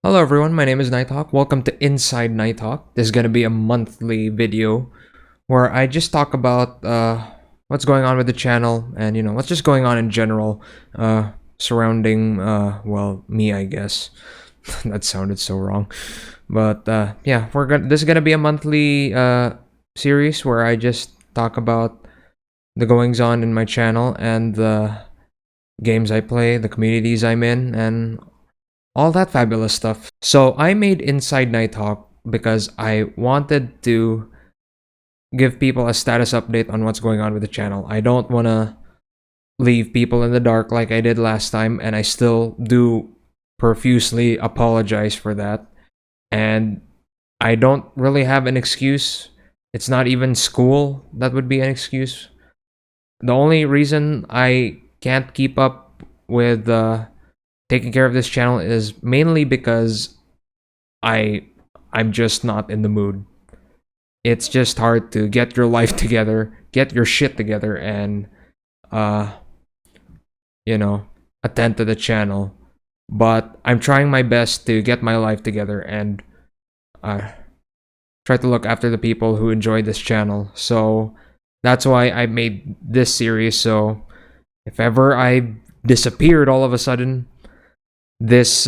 Hello everyone, my name is Nighthawk. Welcome to Inside Nighthawk. This is going to be a monthly video where I just talk about what's going on with the channel and what's just going on in general surrounding well, me, I guess. That sounded so wrong. But yeah, this is going to be a monthly series where I just talk about the goings on in my channel and the games I play, the communities I'm in, and all that fabulous stuff. So I made Inside Nighthawk because I wanted to give people a status update on what's going on with the channel. I don't want to leave people in the dark like I did last time, and I still do profusely apologize for that. And I don't really have an excuse. It's not even school that would be an excuse. The only reason I can't keep up with taking care of this channel is mainly because I'm just not in the mood. It's just hard to get your life together, get your shit together, and attend to the channel. But I'm trying my best to get my life together and try to look after the people who enjoy this channel. So that's why I made this series. So if ever I disappeared all of a sudden, this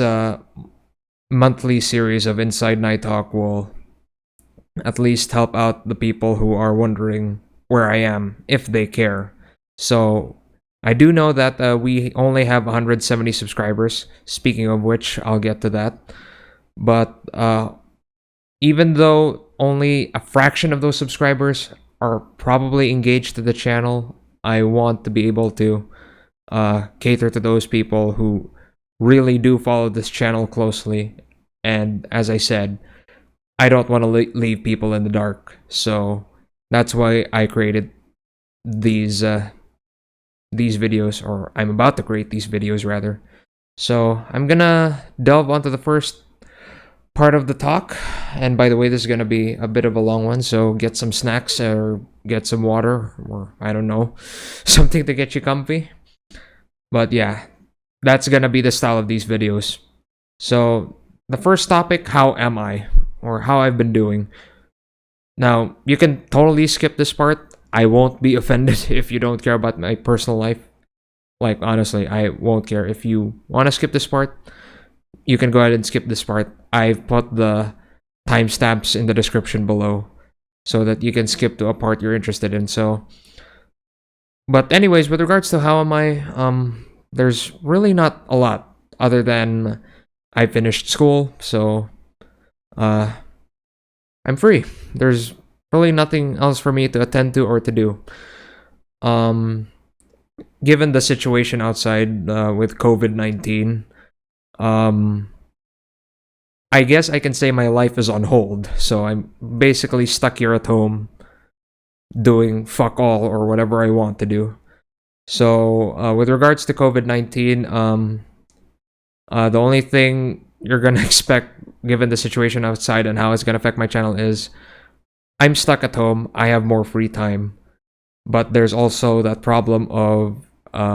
monthly series of Inside Nighthawk will at least help out the people who are wondering where I am, if they care. So I do know that we only have 170 subscribers. Speaking of which, I'll get to that. But even though only a fraction of those subscribers are probably engaged to the channel, I want to be able to cater to those people who really do follow this channel closely. And as I said, I don't want to leave people in the dark. So that's why I created these videos, or I'm about to create these videos rather. So I'm gonna delve onto the first part of the talk. And by the way, this is gonna be a bit of a long one, so get some snacks or get some water, or I don't know, something to get you comfy. But yeah, that's gonna be the style of these videos. So the first topic, how am I, or how I've been doing. Now you can totally skip this part. I won't be offended if you don't care about my personal life. Like honestly, I won't care. If you want to skip this part, you can go ahead and skip this part. I've put the timestamps in the description below so that you can skip to a part you're interested in. So but anyways, with regards to how am I, there's really not a lot other than I finished school, so I'm free. There's really nothing else for me to attend to or to do. Given the situation outside with COVID-19, I guess I can say my life is on hold. So I'm basically stuck here at home doing fuck all or whatever I want to do. So with regards to COVID-19, the only thing you're gonna expect, given the situation outside and how it's gonna affect my channel, is I'm stuck at home. I have more free time, but there's also that problem of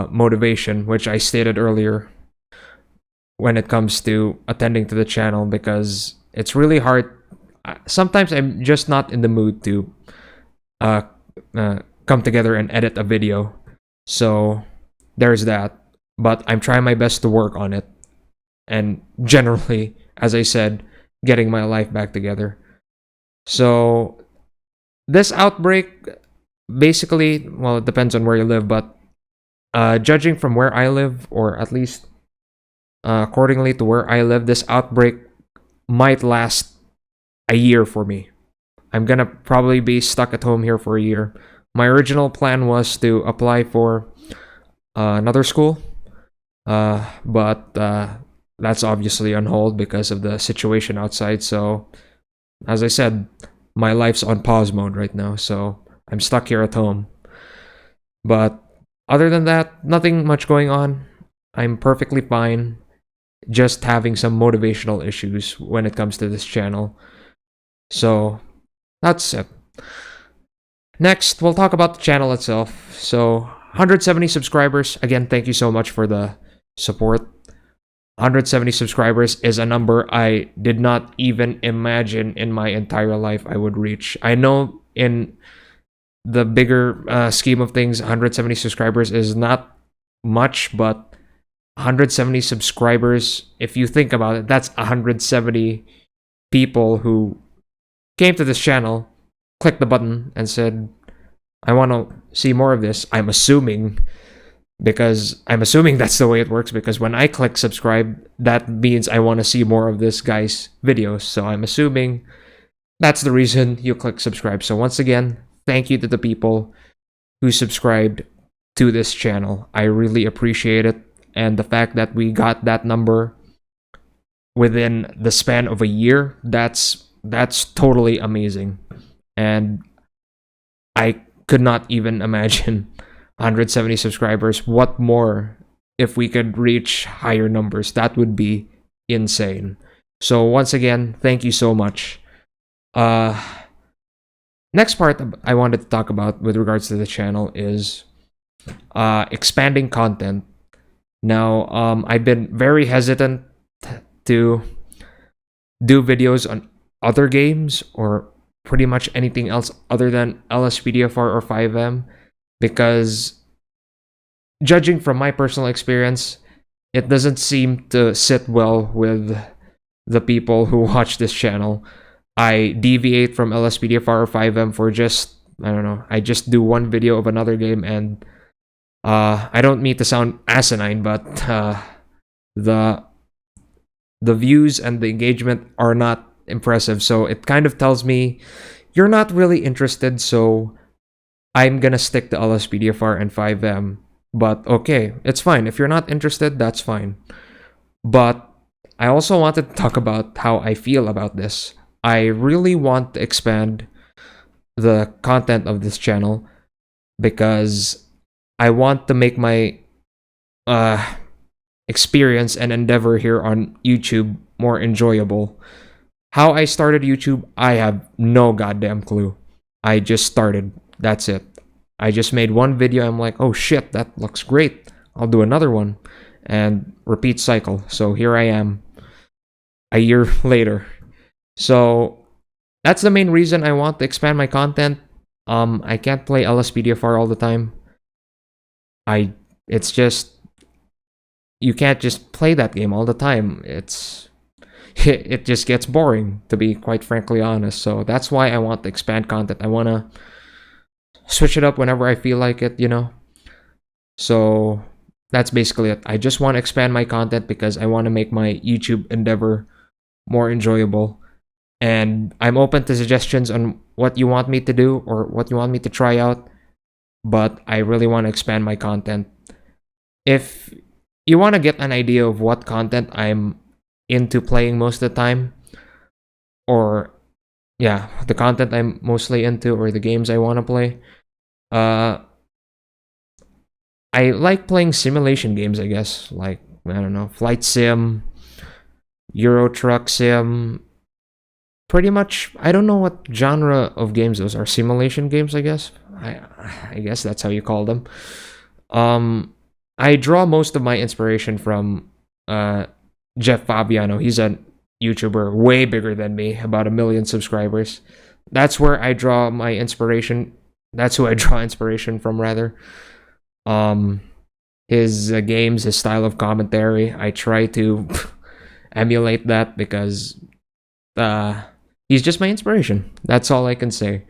motivation, which I stated earlier, when it comes to attending to the channel, because it's really hard. Sometimes I'm just not in the mood to come together and edit a video. So there's that, but I'm trying my best to work on it. And generally, as I said, getting my life back together. So this outbreak, basically, well, it depends on where you live, but judging from where I live, or at least accordingly to where I live, this outbreak might last a year for me. I'm gonna probably be stuck at home here for a year. My original plan was to apply for another school, but that's obviously on hold because of the situation outside. So, as I said, my life's on pause mode right now, so I'm stuck here at home. But other than that, nothing much going on. I'm perfectly fine. Just having some motivational issues when it comes to this channel. So, that's it. Next, we'll talk about the channel itself. So, 170 subscribers. Again, thank you so much for the support. 170 subscribers is a number I did not even imagine in my entire life I would reach. I know in the bigger scheme of things, 170 subscribers is not much, but 170 subscribers, if you think about it, that's 170 people who came to this channel, clicked the button, and said, I want to see more of this. I'm assuming that's the way it works, because when I click subscribe, that means I want to see more of this guy's videos. So I'm assuming that's the reason you click subscribe. So once again, thank you to the people who subscribed to this channel. I really appreciate it. And the fact that we got that number within the span of a year, that's totally amazing. And I could not even imagine 170 subscribers. What more if we could reach higher numbers? That would be insane. So once again, thank you so much. Next part I wanted to talk about with regards to the channel is expanding content. Now, I've been very hesitant to do videos on other games or pretty much anything else other than LSPDFR or FiveM, because judging from my personal experience, it doesn't seem to sit well with the people who watch this channel. I deviate from LSPDFR or FiveM for just, I don't know, I just do one video of another game, and I don't mean to sound asinine, but the views and the engagement are not impressive. So it kind of tells me you're not really interested, so I'm gonna stick to LSPDFR and FiveM. But okay, it's fine. If you're not interested, that's fine. But I also wanted to talk about how I feel about this. I really want to expand the content of this channel because I want to make my experience and endeavor here on YouTube more enjoyable. How I started YouTube, I have no goddamn clue. I just started. That's it. I just made one video. I'm like, oh shit, that looks great. I'll do another one. And repeat cycle. So here I am a year later. So that's the main reason I want to expand my content. I can't play LSPDFR all the time. It's just, you can't just play that game all the time. It just gets boring, to be quite frankly honest. So that's why I want to expand content. I want to switch it up whenever I feel like it, you know. So that's basically it. I just want to expand my content because I want to make my YouTube endeavor more enjoyable. And I'm open to suggestions on what you want me to do or what you want me to try out. But I really want to expand my content. If you want to get an idea of what content I'm into playing most of the time, or yeah, the content I'm mostly into, or the games I want to play, I like playing simulation games, I guess. Like, I don't know, Flight Sim, Euro Truck Sim. Pretty much, I don't know what genre of games those are. Simulation games, I guess. I guess that's how you call them. I draw most of my inspiration from Jeff Fabiano. He's a YouTuber way bigger than me, about 1 million subscribers. That's where I draw my inspiration. That's who I draw inspiration from, rather. His games, his style of commentary, I try to emulate that because he's just my inspiration. That's all I can say.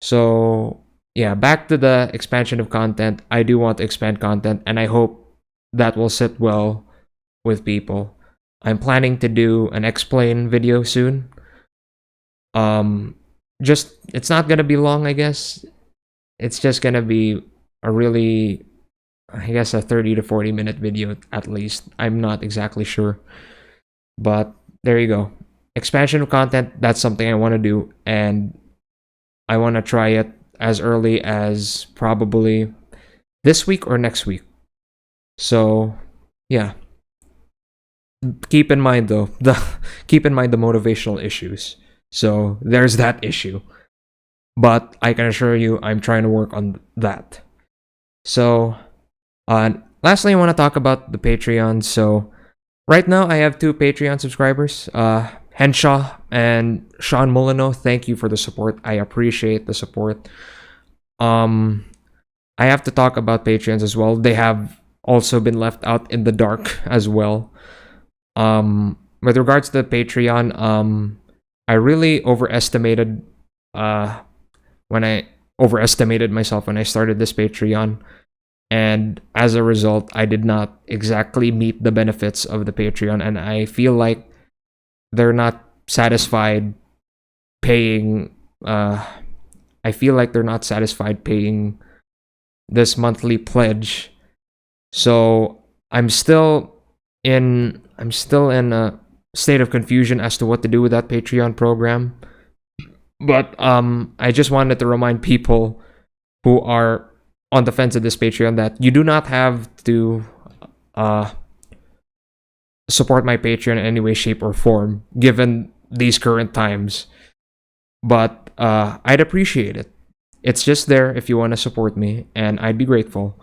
So yeah, back to the expansion of content. I do want to expand content, and I hope that will sit well with people. I'm planning to do an explain video soon. Just, it's not gonna be long, I guess. It's just gonna be a really, I guess, a 30 to 40 minute video at least. I'm not exactly sure. But there you go. Expansion of content, that's something I want to do, and I want to try it as early as probably this week or next week. So yeah, keep in mind though the motivational issues. So there's that issue, but I can assure you I'm trying to work on that. So lastly, I want to talk about the Patreon. So Right now, I have 2 Patreon subscribers, Henshaw and Sean Molino. Thank you for the support. I appreciate the support. Um, I have to talk about Patreons as well. They have also been left out in the dark as well. With regards to the Patreon, I really overestimated uh when I overestimated myself when I started this Patreon, and as a result, I did not exactly meet the benefits of the Patreon, and I feel like they're not satisfied paying. I feel like they're not satisfied paying this monthly pledge. So I'm still in a state of confusion as to what to do with that Patreon program. But I just wanted to remind people who are on the fence of this Patreon that you do not have to uh support my Patreon in any way, shape, or form, given these current times. But I'd appreciate it. It's just there if you want to support me, and I'd be grateful.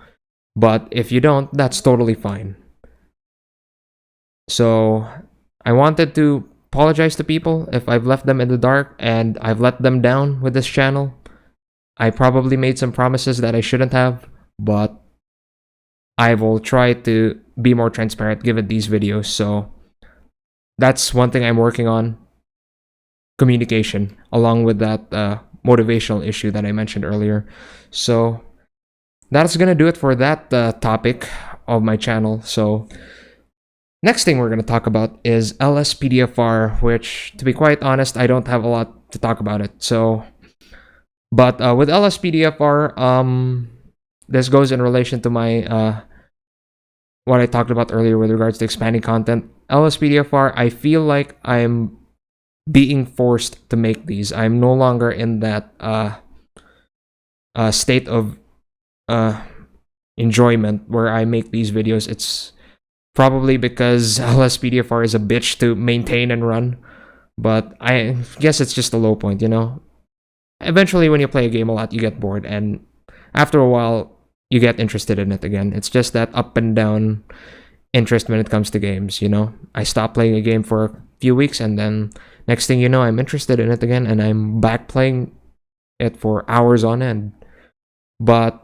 But if you don't, that's totally fine. So I wanted to apologize to people if I've left them in the dark and I've let them down with this channel. I probably made some promises that I shouldn't have, but I will try to be more transparent given these videos. So that's one thing I'm working on, communication, along with that motivational issue that I mentioned earlier. So that's gonna do it for that topic of my channel. So next thing we're gonna talk about is LSPDFR, which, to be quite honest, I don't have a lot to talk about it. So, but with LSPDFR, this goes in relation to my what I talked about earlier with regards to expanding content. LSPDFR, I feel like I'm being forced to make these. I'm no longer in that state of enjoyment where I make these videos. It's probably because LSPDFR is a bitch to maintain and run, but I guess it's just a low point, you know? Eventually, when you play a game a lot, you get bored, and after a while, you get interested in it again. It's just that up and down interest when it comes to games, you know? I stop playing a game for a few weeks, and then next thing you know, I'm interested in it again, and I'm back playing it for hours on end. But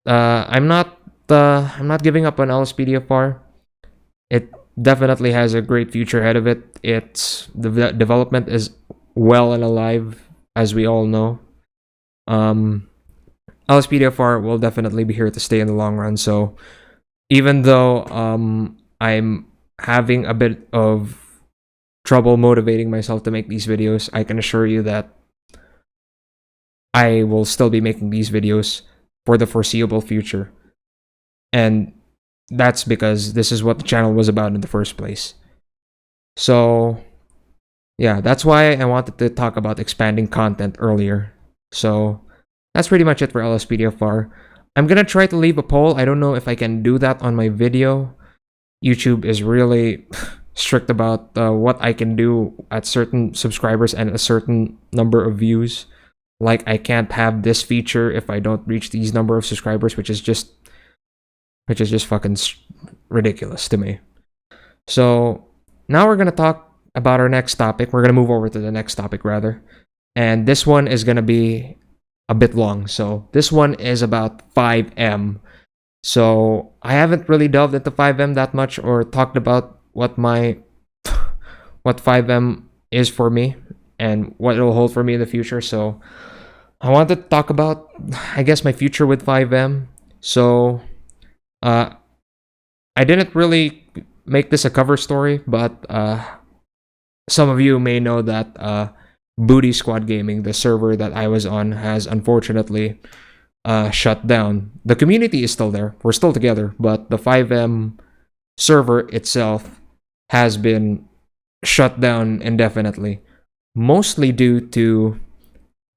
I'm not giving up on LSPDFR. It definitely has a great future ahead of it. The development is well and alive, as we all know. LSPDFR will definitely be here to stay in the long run. So even though I'm having a bit of trouble motivating myself to make these videos, I can assure you that I will still be making these videos for the foreseeable future. And that's because this is what the channel was about in the first place. So yeah, that's why I wanted to talk about expanding content earlier. So that's pretty much it for LSPDFR. I'm gonna try to leave a poll. I don't know if I can do that on my video. YouTube is really strict about what I can do at certain subscribers and a certain number of views. Like, I can't have this feature if I don't reach these number of subscribers, which is just fucking ridiculous to me. So now we're gonna talk about our next topic. We're gonna move over to the next topic rather, and this one is gonna be a bit long. So this one is about FiveM. So I haven't really delved into FiveM that much or talked about what FiveM is for me and what it'll hold for me in the future. So I wanted to talk about, I guess, my future with FiveM. So I didn't really make this a cover story, but some of you may know that Booty Squad Gaming, the server that I was on, has unfortunately shut down. The community is still there. We're still together, but the FiveM server itself has been shut down indefinitely, mostly due to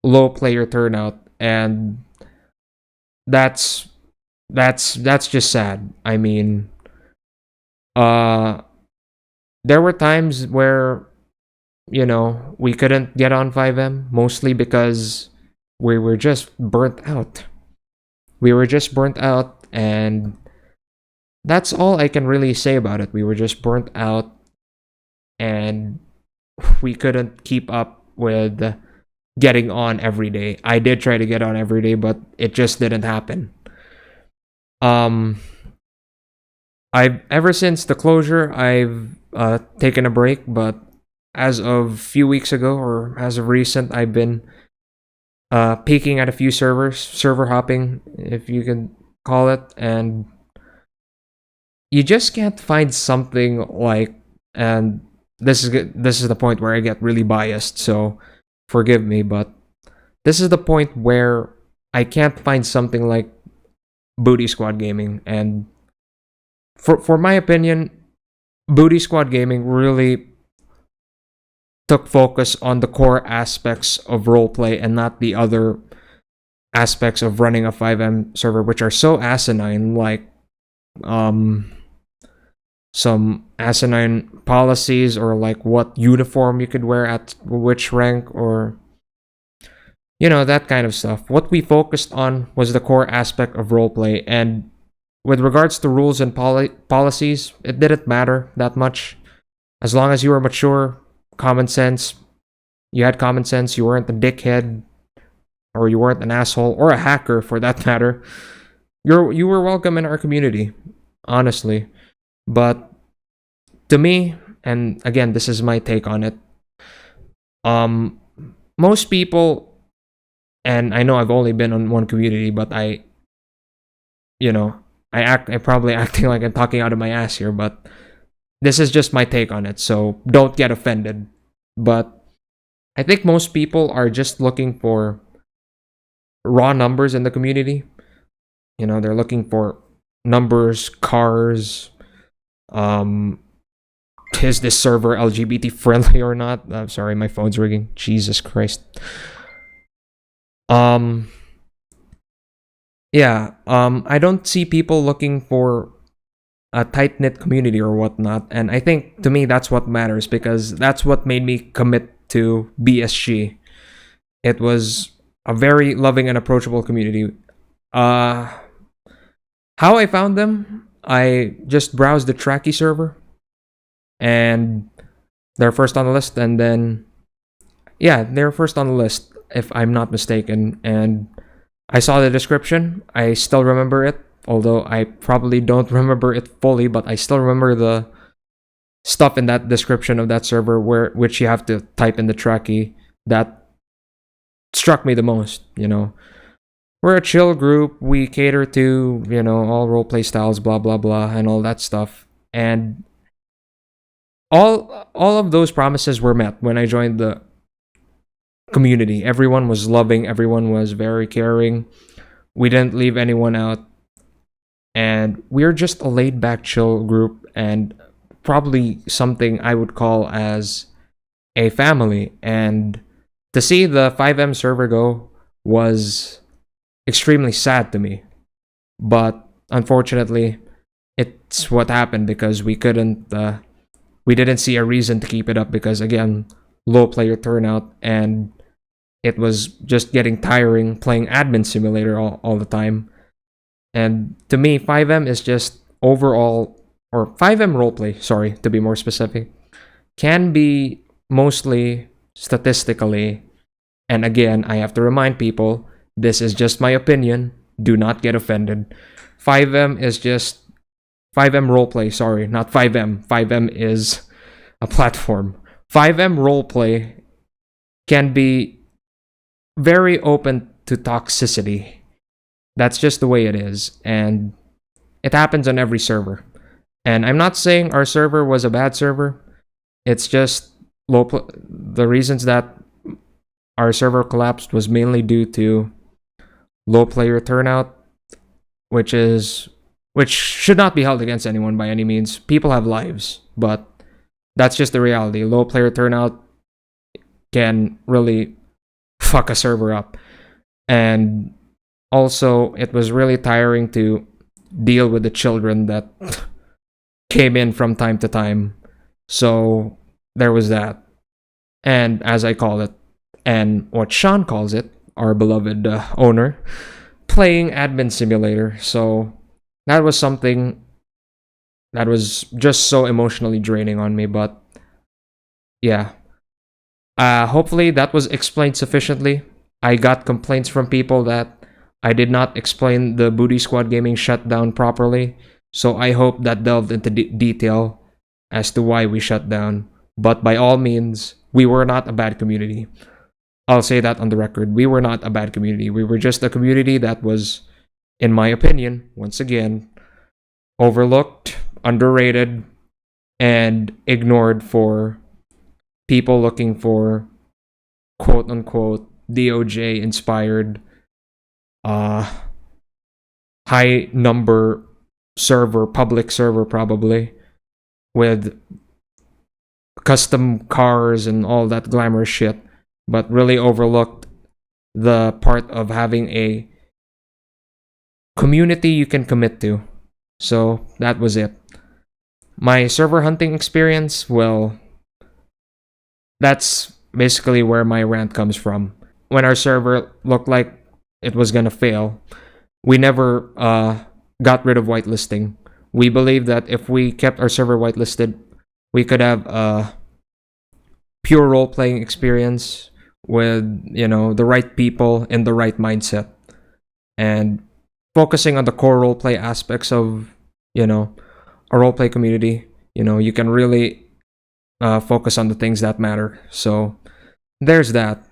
low player turnout, and that's just sad. I mean, there were times where, you know, we couldn't get on FiveM, mostly because we were just burnt out. And that's all I can really say about it. We were just burnt out, and we couldn't keep up with getting on every day. I did try to get on every day, but it just didn't happen. Um, I've ever since the closure, I've taken a break, but as of a few weeks ago, or as of recent, I've been peeking at a few servers, server hopping, if you can call it, and you just can't find something like. And this is the point where I get really biased, so forgive me, but this is the point where I can't find something like Booty Squad Gaming. And for my opinion, Booty Squad Gaming really took focus on the core aspects of roleplay and not the other aspects of running a FiveM server, which are so asinine, like some asinine policies, or like what uniform you could wear at which rank, or that kind of stuff. What we focused on was the core aspect of roleplay, and with regards to rules and policies, it didn't matter that much. As long as you were mature, common sense, you had common sense, you weren't a dickhead, or you weren't an asshole, or a hacker for that matter, you were welcome in our community, honestly. But to me, and again, this is my take on it, most people, and I know I've only been on one community, but I probably acting like I'm talking out of my ass here, but this is just my take on it, so don't get offended. But I think most people are just looking for raw numbers in the community. They're looking for numbers, cars, is this server LGBT friendly or not? I'm sorry, my phone's ringing. Jesus Christ. I don't see people looking for a tight-knit community or whatnot, and I think to me that's what matters, because that's what made me commit to BSG. It was a very loving and approachable community. How I found them, I just browsed the Tracky server, and they're first on the list, and then they're first on the list if I'm not mistaken, and I saw the description. I still remember it, although I probably don't remember it fully, but I still remember the stuff in that description of that server which you have to type in the Tracky. That struck me the most. We're a chill group. We cater to, all roleplay styles, blah blah blah, and all that stuff. And all of those promises were met when I joined the community. Everyone was loving, everyone was very caring. We didn't leave anyone out. And we're just a laid back, chill group, and probably something I would call as a family. And to see the FiveM server go was extremely sad to me. But unfortunately, it's what happened, because we didn't see a reason to keep it up, because again, low player turnout, and it was just getting tiring playing admin simulator all the time. And to me, FiveM is just overall, or FiveM roleplay, sorry, to be more specific, can be mostly statistically, and again, I have to remind people, this is just my opinion, do not get offended. FiveM is just FiveM roleplay, sorry, not FiveM. FiveM is a platform. FiveM roleplay can be very open to toxicity. That's just the way it is, and it happens on every server. And I'm not saying our server was a bad server. It's just the reasons that our server collapsed was mainly due to low player turnout, which should not be held against anyone by any means. People have lives, but that's just the reality. Low player turnout can really fuck a server up. And also, it was really tiring to deal with the children that came in from time to time. So there was that. And as I call it, and what Sean calls it, our beloved owner, playing admin simulator. So that was something That was just so emotionally draining on me, but yeah. Hopefully that was explained sufficiently. I got complaints from people that I did not explain the Booty Squad Gaming shutdown properly, so I hope that delved into detail as to why we shut down. But by all means, we were not a bad community. I'll say that on the record. We were not a bad community. We were just a community that was, in my opinion, once again, overlooked, underrated, and ignored for people looking for quote unquote DOJ inspired high number server, public server probably, with custom cars and all that glamorous shit, but really overlooked the part of having a community you can commit to. So that was it. My server hunting experience, well, that's basically where my rant comes from. When our server looked like it was gonna fail, we never got rid of whitelisting. We believe that if we kept our server whitelisted, we could have a pure role-playing experience with, the right people in the right mindset. And focusing on the core roleplay aspects of, a roleplay community, you can really focus on the things that matter. So there's that.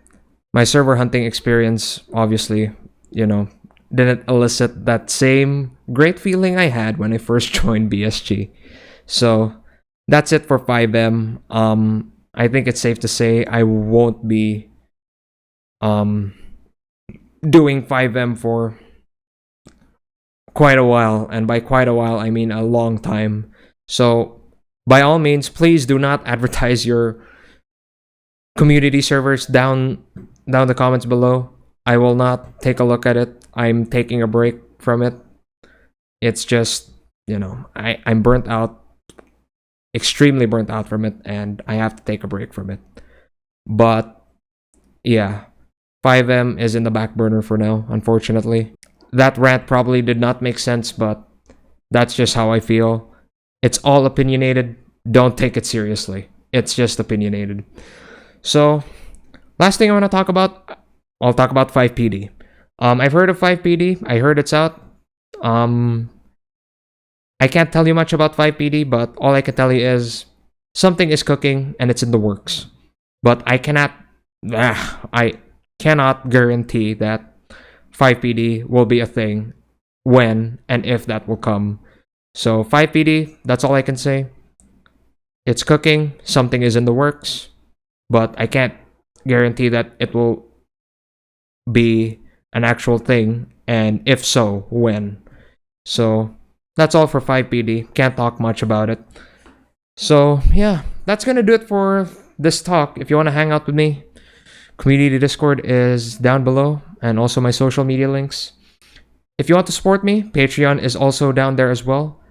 My server hunting experience, obviously, didn't elicit that same great feeling I had when I first joined BSG. So that's it for FiveM. I think it's safe to say I won't be doing FiveM for quite a while, and by quite a while I mean a long time. So by all means, please do not advertise your community servers down the comments below. I will not take a look at it. I'm taking a break from it. It's just, I'm burnt out, extremely burnt out from it, and I have to take a break from it. But yeah, FiveM is in the back burner for now, unfortunately. That rant probably did not make sense, but that's just how I feel. It's all opinionated. Don't take it seriously. It's just opinionated. So, last thing I want to talk about, I'll talk about FivePD. I've heard of FivePD. I heard it's out. I can't tell you much about FivePD, but all I can tell you is something is cooking and it's in the works. But I cannot guarantee that FivePD will be a thing when and if that will come. So FivePD, that's all I can say. It's cooking, something is in the works, but I can't guarantee that it will be an actual thing, and if so, when. So that's all for FivePD. Can't talk much about it. So yeah, that's gonna do it for this talk. If you want to hang out with me, community Discord is down below, and also my social media links. If you want to support me, Patreon is also down there as well.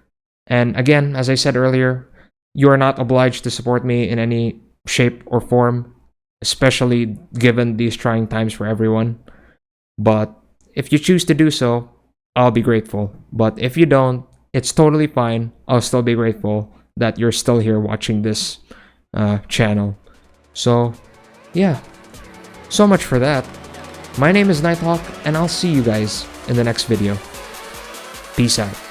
And again, as I said earlier, you are not obliged to support me in any shape or form, especially given these trying times for everyone. But if you choose to do so, I'll be grateful. But if you don't, it's totally fine. I'll still be grateful that you're still here watching this channel. So yeah, so much for that. My name is Nighthawk, and I'll see you guys in the next video. Peace out.